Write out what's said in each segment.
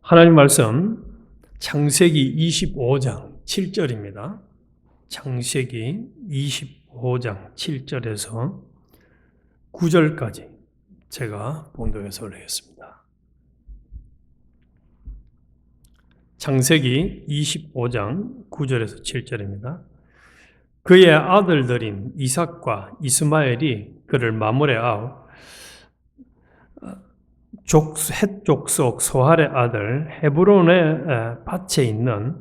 하나님 말씀 창세기 25장 7절입니다. 창세기 25장 7절에서 9절까지 제가 봉독해서 올리겠습니다. 창세기 25장 9절에서 7절입니다. 그의 아들들인 이삭과 이스마엘이 그를 마무레하오 헷 족속 소할의 아들 헤브론의 밭에 있는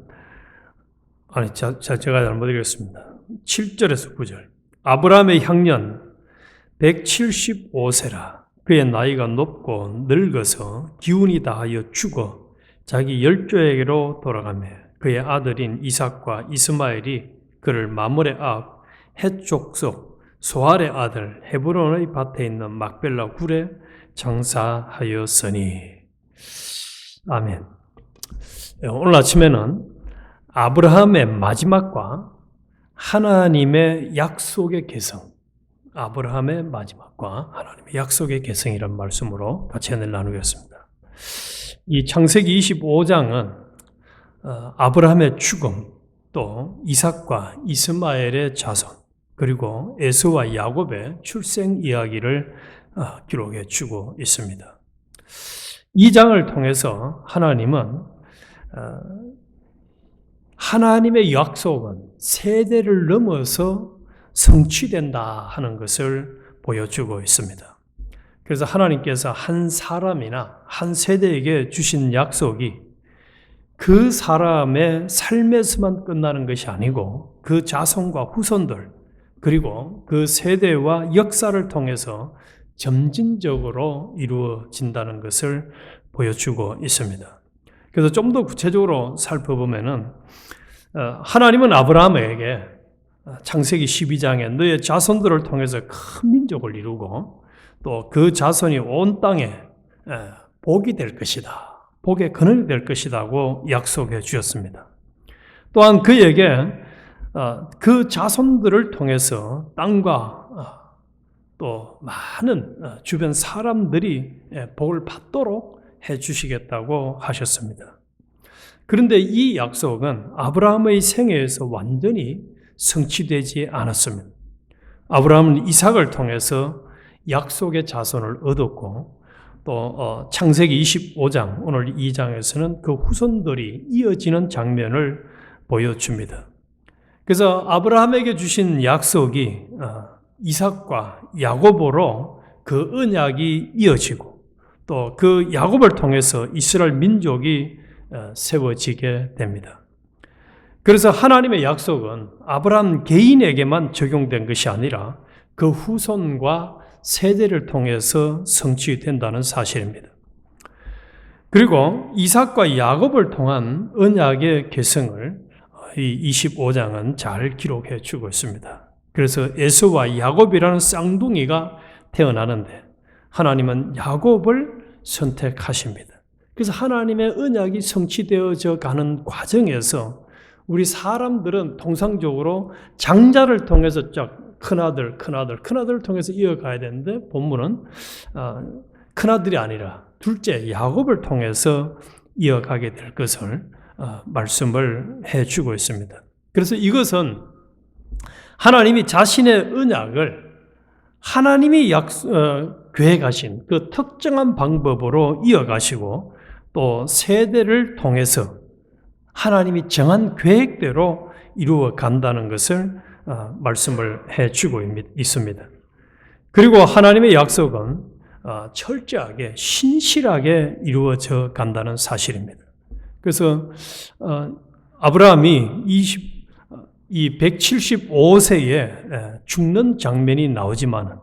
제가 잘못 읽었습니다. 7절에서 9절. 아브라함의 향년 175세라. 그의 나이가 높고 늙어서 기운이 다하여 죽어 자기 열조에게로 돌아가며 그의 아들인 이삭과 이스마엘이 그를 마므레압 헷 족속 소할의 아들 헤브론의 밭에 있는 막벨라 굴에 장사하였으니. 아멘. 오늘 아침에는 아브라함의 마지막과 하나님의 약속의 계성, 아브라함의 마지막과 하나님의 약속의 계성이라는 말씀으로 같이 은혜를 나누겠습니다. 이 창세기 25장은 아브라함의 죽음, 또 이삭과 이스마엘의 자손, 그리고 에서와 야곱의 출생 이야기를 기록해 주고 있습니다. 이 장을 통해서 하나님은 하나님의 약속은 세대를 넘어서 성취된다 하는 것을 보여주고 있습니다. 그래서 하나님께서 한 사람이나 한 세대에게 주신 약속이 그 사람의 삶에서만 끝나는 것이 아니고 그 자손과 후손들 그리고 그 세대와 역사를 통해서 점진적으로 이루어진다는 것을 보여주고 있습니다. 그래서 좀 더 구체적으로 살펴보면은 하나님은 아브라함에게 창세기 12장에 너의 자손들을 통해서 큰 민족을 이루고 또 그 자손이 온 땅에 복이 될 것이다. 복의 근원이 될 것이라고 약속해 주셨습니다. 또한 그에게 그 자손들을 통해서 땅과 또 많은 주변 사람들이 복을 받도록 해 주시겠다고 하셨습니다. 그런데 이 약속은 아브라함의 생애에서 완전히 성취되지 않았습니다. 아브라함은 이삭을 통해서 약속의 자손을 얻었고 또 창세기 25장 오늘 2장에서는 그 후손들이 이어지는 장면을 보여줍니다. 그래서 아브라함에게 주신 약속이 이삭과 야곱으로 그 언약이 이어지고 또 그 야곱을 통해서 이스라엘 민족이 세워지게 됩니다. 그래서 하나님의 약속은 아브라함 개인에게만 적용된 것이 아니라 그 후손과 세대를 통해서 성취된다는 사실입니다. 그리고 이삭과 야곱을 통한 언약의 계승을 이 25장은 잘 기록해 주고 있습니다. 그래서 에서와 야곱이라는 쌍둥이가 태어나는데 하나님은 야곱을 선택하십니다. 그래서 하나님의 언약이 성취되어져 가는 과정에서 우리 사람들은 통상적으로 장자를 통해서 큰아들을 통해서 이어가야 되는데 본문은 큰아들이 아니라 둘째 야곱을 통해서 이어가게 될 것을 말씀을 해주고 있습니다. 그래서 이것은 하나님이 자신의 언약을 하나님이 계획하신 그 특정한 방법으로 이어가시고 또 세대를 통해서 하나님이 정한 계획대로 이루어 간다는 것을 말씀을 해주고 있습니다. 그리고 하나님의 약속은 철저하게 신실하게 이루어져 간다는 사실입니다. 그래서 아브라함이 이 175세에 죽는 장면이 나오지만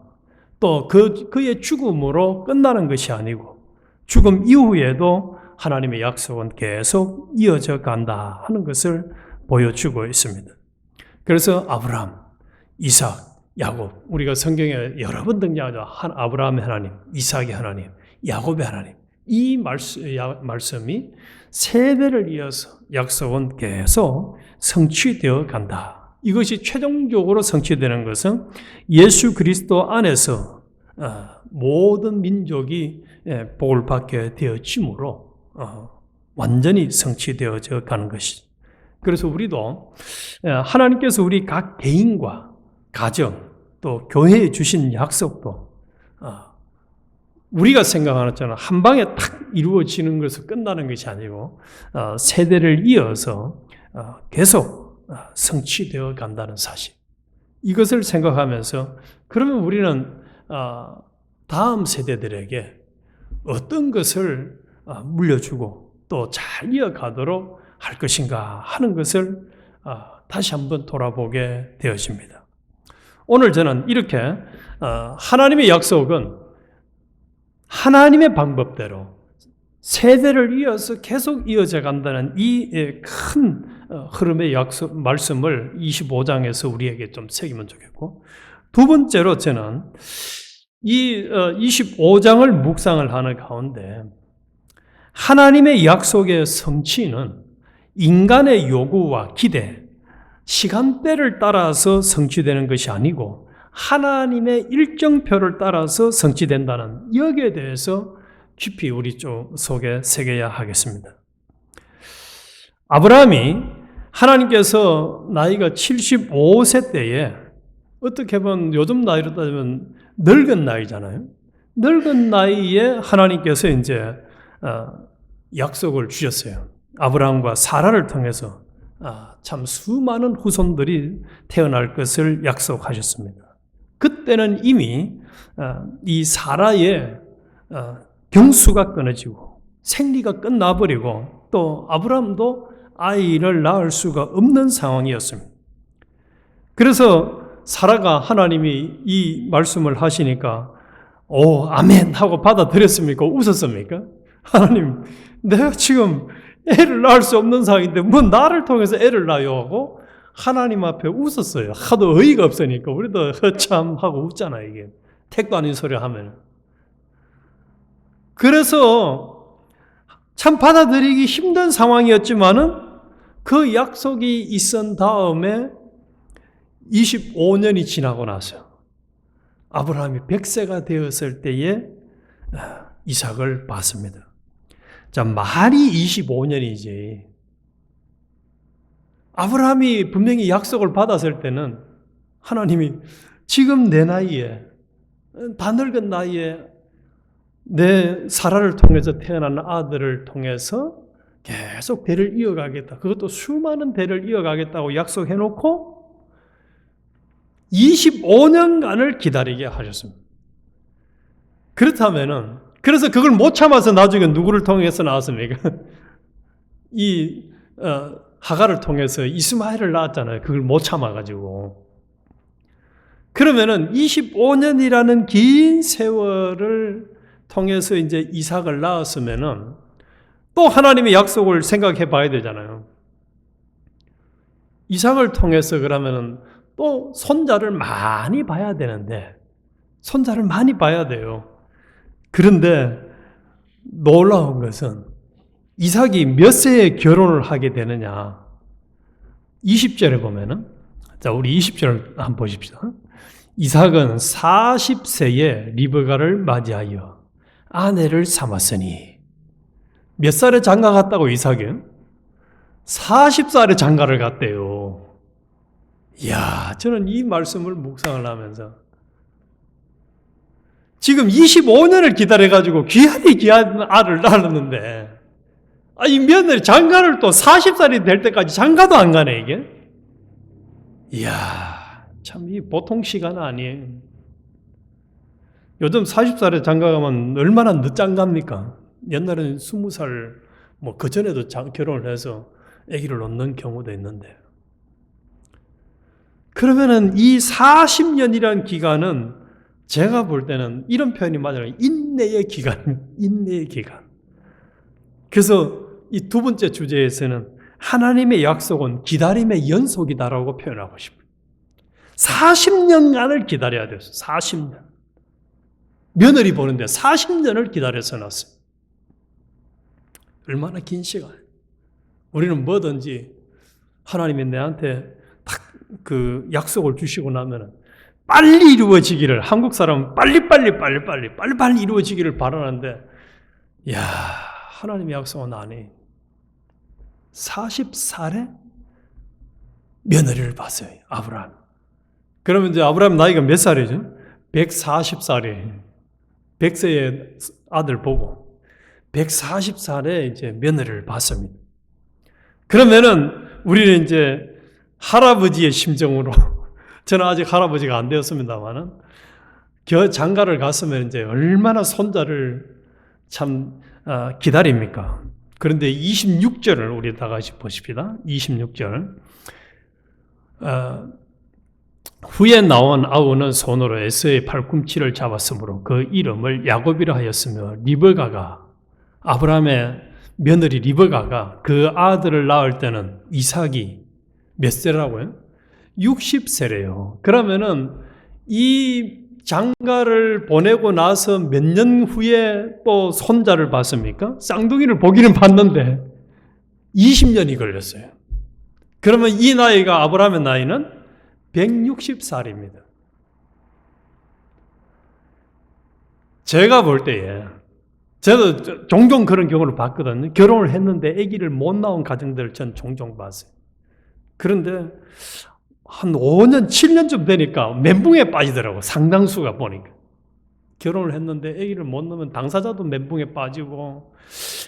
또 그의 죽음으로 끝나는 것이 아니고 죽음 이후에도 하나님의 약속은 계속 이어져 간다 하는 것을 보여주고 있습니다. 그래서 아브라함, 이삭, 야곱, 우리가 성경에 여러 번 등장하죠. 아브라함의 하나님, 이삭의 하나님, 야곱의 하나님. 이 말씀이 세대를 이어서 약속은 계속 성취되어 간다. 이것이 최종적으로 성취되는 것은 예수 그리스도 안에서 모든 민족이 복을 받게 되어지므로 완전히 성취되어져 가는 것이죠. 그래서 우리도 하나님께서 우리 각 개인과 가정 또 교회에 주신 약속도 우리가 생각하는 것처럼 한 방에 탁 이루어지는 것으로 끝나는 것이 아니고 세대를 이어서 계속 성취되어 간다는 사실. 이것을 생각하면서 그러면 우리는 다음 세대들에게 어떤 것을 물려주고 또 잘 이어가도록 할 것인가 하는 것을 다시 한번 돌아보게 되어집니다. 오늘 저는 이렇게 하나님의 약속은 하나님의 방법대로 세대를 이어서 계속 이어져 간다는 이 큰 흐름의 약속 말씀을 25장에서 우리에게 좀 새기면 좋겠고, 두 번째로 저는 이 25장을 묵상을 하는 가운데 하나님의 약속의 성취는 인간의 요구와 기대, 시간대를 따라서 성취되는 것이 아니고 하나님의 일정표를 따라서 성취된다는 여기에 대해서 깊이 우리 쪽 속에 새겨야 하겠습니다. 아브라함이 하나님께서 나이가 75세 때에 어떻게 보면 요즘 나이로 따지면 늙은 나이잖아요. 늙은 나이에 하나님께서 이제 약속을 주셨어요. 아브라함과 사라를 통해서 참 수많은 후손들이 태어날 것을 약속하셨습니다. 그때는 이미 이 사라의 경수가 끊어지고 생리가 끝나버리고 또 아브라함도 아이를 낳을 수가 없는 상황이었습니다. 그래서 사라가 하나님이 이 말씀을 하시니까 오 아멘 하고 받아들였습니까? 웃었습니까? 하나님 내가 지금 애를 낳을 수 없는 상황인데 뭐 나를 통해서 애를 낳아요 하고 하나님 앞에 웃었어요. 하도 어이가 없으니까 우리도 참 하고 웃잖아요. 이게 택도 아닌 소리 하면. 그래서 참 받아들이기 힘든 상황이었지만은 그 약속이 있은 다음에 25년이 지나고 나서 아브라함이 100세가 되었을 때에 이삭을 낳습니다. 자, 말이 25년이지. 아브라함이 분명히 약속을 받았을 때는 하나님이 지금 내 나이에, 다 늙은 나이에 내 사라를 통해서 태어난 아들을 통해서 계속 대를 이어가겠다. 그것도 수많은 대를 이어가겠다고 약속해놓고 25년간을 기다리게 하셨습니다. 그렇다면은, 그래서 그걸 못 참아서 나중에 누구를 통해서 나왔습니까? 하갈을 통해서 이스마엘을 낳았잖아요. 그걸 못 참아가지고. 그러면은 25년이라는 긴 세월을 통해서 이제 이삭을 낳았으면은 또 하나님의 약속을 생각해 봐야 되잖아요. 이삭을 통해서 그러면은 또 손자를 많이 봐야 되는데, 손자를 많이 봐야 돼요. 그런데 놀라운 것은 이삭이 몇 세에 결혼을 하게 되느냐. 20절에 보면은, 자, 우리 20절을 한번 보십시다. 이삭은 40세에 리브가를 맞이하여 아내를 삼았으니, 몇 살에 장가 갔다고 이삭이? 40살에 장가를 갔대요. 이야, 저는 이 말씀을 묵상을 하면서 지금 25년을 기다려가지고 귀한 알을 낳았는데 이 며느리 장가를 또 40살이 될 때까지 장가도 안 가네 이게. 이야, 참 이 보통 시간 아니에요. 요즘 40살에 장가 가면 얼마나 늦장 갑니까? 옛날에는 20살 뭐 그전에도 결혼을 해서 아기를 낳는 경우도 있는데, 그러면은 이 40년이라는 기간은 제가 볼 때는 이런 표현이 맞아요. 인내의 기간, 인내의 기간. 그래서 이 두 번째 주제에서는 하나님의 약속은 기다림의 연속이다라고 표현하고 싶어요. 40년간을 기다려야 돼요. 40년. 며느리 보는데 40년을 기다려서 낳았어요. 얼마나 긴 시간. 우리는 뭐든지 하나님이 내한테 딱 그 약속을 주시고 나면은 빨리 이루어지기를, 한국 사람은 빨리 이루어지기를 바라는데, 이야, 하나님의 약속은 안 해. 140살에 며느리를 봤어요. 아브라함. 그러면 이제 아브라함 나이가 몇 살이죠? 140살이에요. 100세의 아들 보고 140살에 이제 며느리를 봤습니다. 그러면은 우리는 이제 할아버지의 심정으로 저는 아직 할아버지가 안 되었습니다만은 장가를 갔으면 이제 얼마나 손자를 참 기다립니까? 그런데 26절을 우리 다 같이 보십시다. 26절. 후에 나온 아우는 손으로 에서의 팔꿈치를 잡았으므로 그 이름을 야곱이라 하였으며 리브가가 아브라함의 며느리 리브가가 그 아들을 낳을 때는 이삭이 몇 세라고요? 60세래요. 그러면은 이 장가를 보내고 나서 몇 년 후에 또 손자를 봤습니까? 쌍둥이를 보기는 봤는데 20년이 걸렸어요. 그러면 이 나이가 아브라함의 나이는 160살입니다. 제가 볼 때에 저도 종종 그런 경우를 봤거든요. 결혼을 했는데 아기를 못 낳은 가정들을 전 종종 봤어요. 그런데 한 5년, 7년쯤 되니까 멘붕에 빠지더라고. 상당수가 보니까. 결혼을 했는데 아기를 못 낳으면 당사자도 멘붕에 빠지고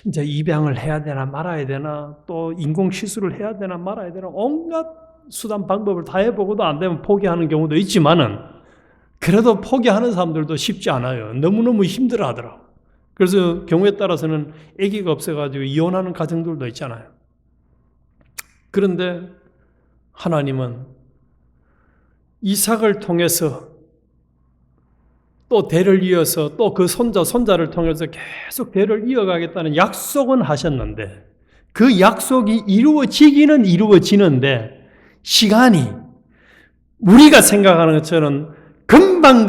이제 입양을 해야 되나 말아야 되나 또 인공시술을 해야 되나 말아야 되나 온갖 수단 방법을 다 해보고도 안 되면 포기하는 경우도 있지만은 그래도 포기하는 사람들도 쉽지 않아요. 너무너무 힘들어 하더라고. 그래서 경우에 따라서는 아기가 없어가지고 이혼하는 가정들도 있잖아요. 그런데 하나님은 이삭을 통해서 또 대를 이어서 또 그 손자를 통해서 계속 대를 이어가겠다는 약속은 하셨는데 그 약속이 이루어지기는 이루어지는데 시간이 우리가 생각하는 것처럼 금방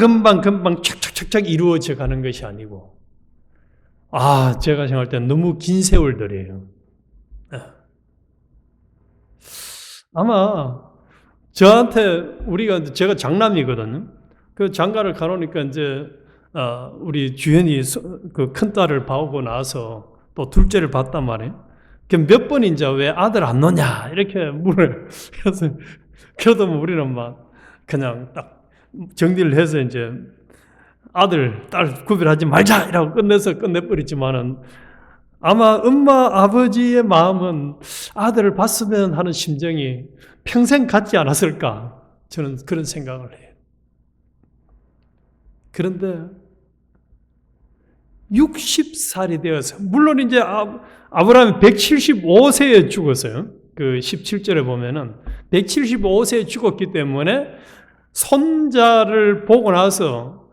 착착착착 이루어져 가는 것이 아니고 제가 생각할 때 너무 긴 세월들이에요. 아마 저한테 제가 장남이거든요. 그 장가를 가놓으니까 이제 우리 주연이 그 큰딸을 봐오고 나서 또 둘째를 봤단 말이에요. 몇 번 이제 왜 아들 안 놓냐 이렇게 물어요. 그래도 우리는 막 그냥 딱 정리를 해서 이제 아들, 딸 구별하지 말자 이라고 끝내버리지만은 아마 엄마, 아버지의 마음은 아들을 봤으면 하는 심정이 평생 갖지 않았을까? 저는 그런 생각을 해요. 그런데 60살이 되어서 물론 이제 아브라함이 175세에 죽었어요. 그 17절에 보면은 175세에 죽었기 때문에 손자를 보고 나서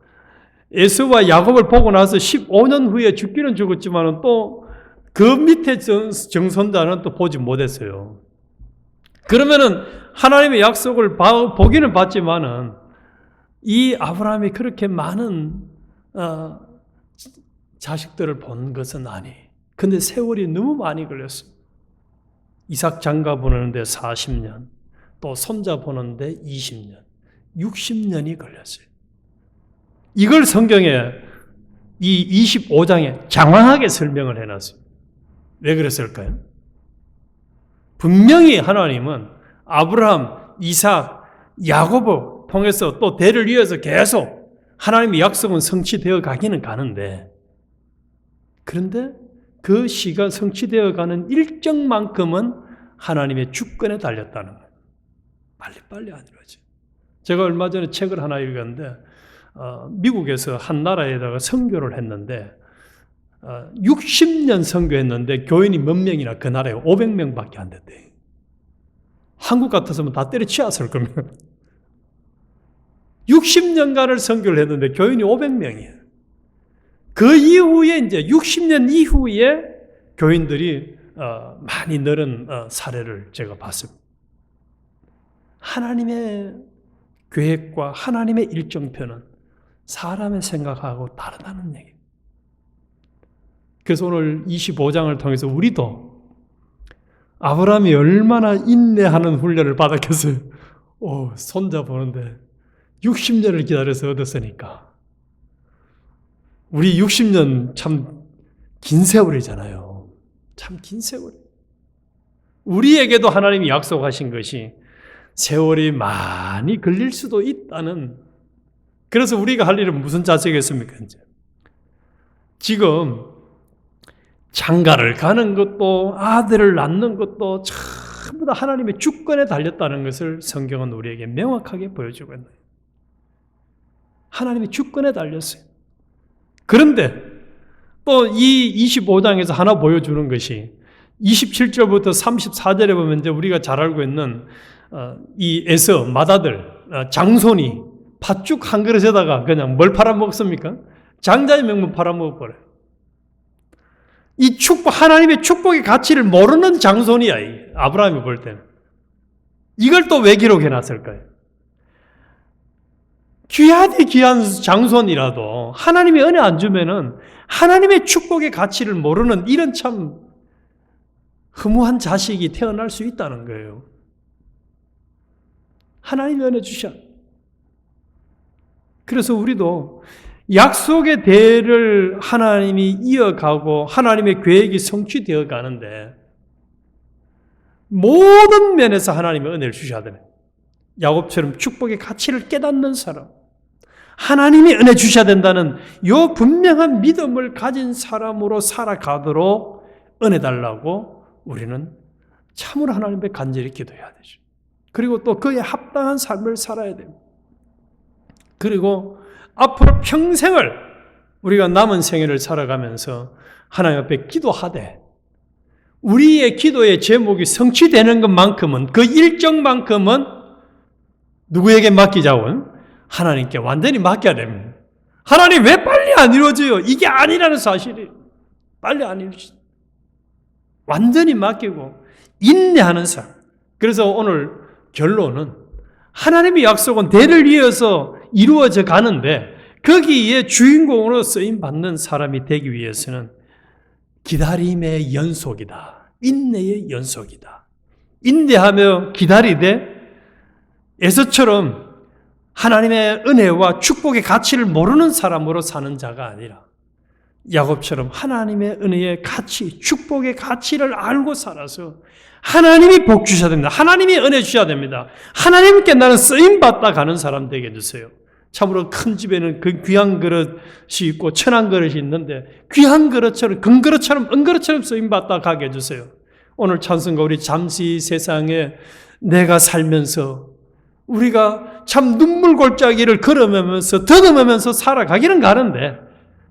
에서와 야곱을 보고 나서 15년 후에 죽기는 죽었지만은 또 그 밑에 정손자는 또 보지 못했어요. 그러면은 하나님의 약속을 보기는 봤지만은 이 아브라함이 그렇게 많은 자식들을 본 것은 아니. 근데 세월이 너무 많이 걸렸어요. 이삭 장가 보내는데 40년, 또 손자 보는데 20년, 60년이 걸렸어요. 이걸 성경에 이 25장에 장황하게 설명을 해놨어요. 왜 그랬을까요? 분명히 하나님은 아브라함, 이삭, 야곱을 통해서 또 대를 이어서 계속 하나님의 약속은 성취되어 가기는 가는데 그런데 그 시가 성취되어 가는 일정만큼은 하나님의 주권에 달렸다는 거예요. 빨리빨리 안 이루어져. 제가 얼마 전에 책을 하나 읽었는데 미국에서 한 나라에다가 선교를 했는데 60년 선교했는데 교인이 몇 명이나 그 나라에 500명밖에 안 됐대. 한국 같았으면 다 때려치웠을 겁니다. 60년간을 선교를 했는데 교인이 500명이에요. 그 이후에 이제 60년 이후에 교인들이 많이 늘은 사례를 제가 봤습니다. 하나님의 계획과 하나님의 일정표는 사람의 생각하고 다르다는 얘기예요. 그래서 오늘 25장을 통해서 우리도 아브라함이 얼마나 인내하는 훈련을 받았겠어요. 손자 보는데 60년을 기다려서 얻었으니까. 우리 60년 참 긴 세월이잖아요. 참 긴 세월. 우리에게도 하나님이 약속하신 것이 세월이 많이 걸릴 수도 있다는, 그래서 우리가 할 일은 무슨 자세겠습니까? 이제 지금 장가를 가는 것도 아들을 낳는 것도 전부 다 하나님의 주권에 달렸다는 것을 성경은 우리에게 명확하게 보여주고 있는 거예요. 하나님의 주권에 달렸어요. 그런데 또 이 25장에서 하나 보여주는 것이 27절부터 34절에 보면 이제 우리가 잘 알고 있는 이 에서 맏아들 장손이 팥죽 한 그릇에다가 그냥 뭘 팔아먹습니까? 장자의 명분 팔아먹어버려요. 이 축복, 하나님의 축복의 가치를 모르는 장손이야, 아브라함이 볼 때는. 이걸 또 왜 기록해놨을까요? 귀하디 귀한 장손이라도 하나님의 은혜 안 주면은 하나님의 축복의 가치를 모르는 이런 참 허무한 자식이 태어날 수 있다는 거예요. 하나님이 은혜 주셔. 그래서 우리도 약속의 대를 하나님이 이어가고 하나님의 계획이 성취되어 가는데 모든 면에서 하나님의 은혜를 주셔야 됩니다. 야곱처럼 축복의 가치를 깨닫는 사람, 하나님이 은혜 주셔야 된다는 이 분명한 믿음을 가진 사람으로 살아가도록 은혜 달라고 우리는 참으로 하나님 앞에 간절히 기도해야 되죠. 그리고 또 그에 합당한 삶을 살아야 됩니다. 그리고 앞으로 평생을 우리가 남은 생애를 살아가면서 하나님 앞에 기도하되 우리의 기도의 제목이 성취되는 것만큼은 그 일정만큼은 누구에게 맡기자고요? 하나님께 완전히 맡겨야 됩니다. 하나님 왜 빨리 안 이루어져요? 이게 아니라는 사실이 빨리 안 이루어져요. 완전히 맡기고 인내하는 삶. 그래서 오늘 결론은 하나님의 약속은 대를 이어서 이루어져 가는데 거기에 주인공으로 쓰임받는 사람이 되기 위해서는 기다림의 연속이다. 인내의 연속이다. 인내하며 기다리되 에서처럼 하나님의 은혜와 축복의 가치를 모르는 사람으로 사는 자가 아니라 야곱처럼 하나님의 은혜의 가치, 축복의 가치를 알고 살아서 하나님이 복 주셔야 됩니다. 하나님이 은혜 주셔야 됩니다. 하나님께 나는 쓰임받다 가는 사람 되게 해주세요. 참으로 큰 집에는 그 귀한 그릇이 있고 천한 그릇이 있는데 귀한 그릇처럼 금그릇처럼 은그릇처럼 쓰임받다 가게 해주세요. 오늘 찬송가 우리 잠시 세상에 내가 살면서 우리가 참 눈물 골짜기를 걸어가면서 더듬으면서 살아가기는 가는데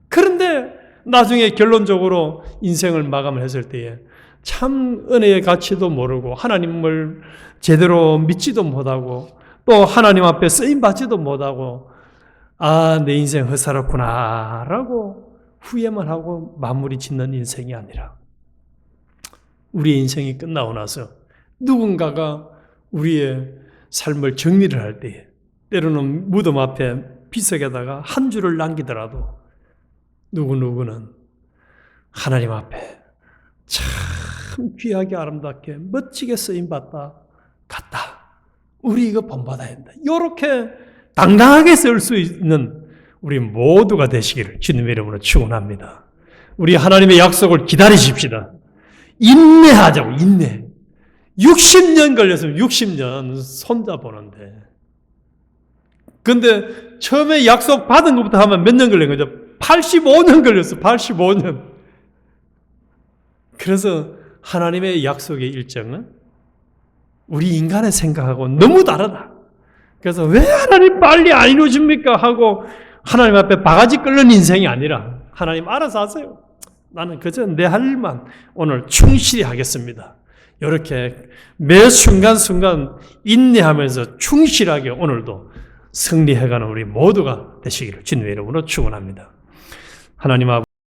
그런데 나중에 결론적으로 인생을 마감을 했을 때에 참 은혜의 가치도 모르고 하나님을 제대로 믿지도 못하고 또 하나님 앞에 쓰임받지도 못하고 아, 내 인생 헛살았구나 라고 후회만 하고 마무리 짓는 인생이 아니라 우리의 인생이 끝나고 나서 누군가가 우리의 삶을 정리를 할 때에 때로는 무덤 앞에 비석에다가 한 줄을 남기더라도 누구는 하나님 앞에 참 귀하게 아름답게 멋지게 쓰임받다 갔다. 우리 이거 본받아야 한다. 이렇게 당당하게 쓸 수 있는 우리 모두가 되시기를 주님의 이름으로 축원합니다. 우리 하나님의 약속을 기다리십시다. 인내하자고 인내. 60년 걸렸으면 60년 손잡보는데 근데 처음에 약속 받은 것부터 하면 몇 년 걸린 거죠? 85년 걸렸어. 85년. 그래서 하나님의 약속의 일정은 우리 인간의 생각하고 너무 다르다. 그래서 왜 하나님 빨리 안 이루어집니까? 하고 하나님 앞에 바가지 끓는 인생이 아니라 하나님 알아서 하세요. 나는 그저 내 할 일만 오늘 충실히 하겠습니다. 이렇게 매 순간순간 인내하면서 충실하게 오늘도 승리해가는 우리 모두가 되시기를 주님의 이름으로 축원합니다. 하나님 아버지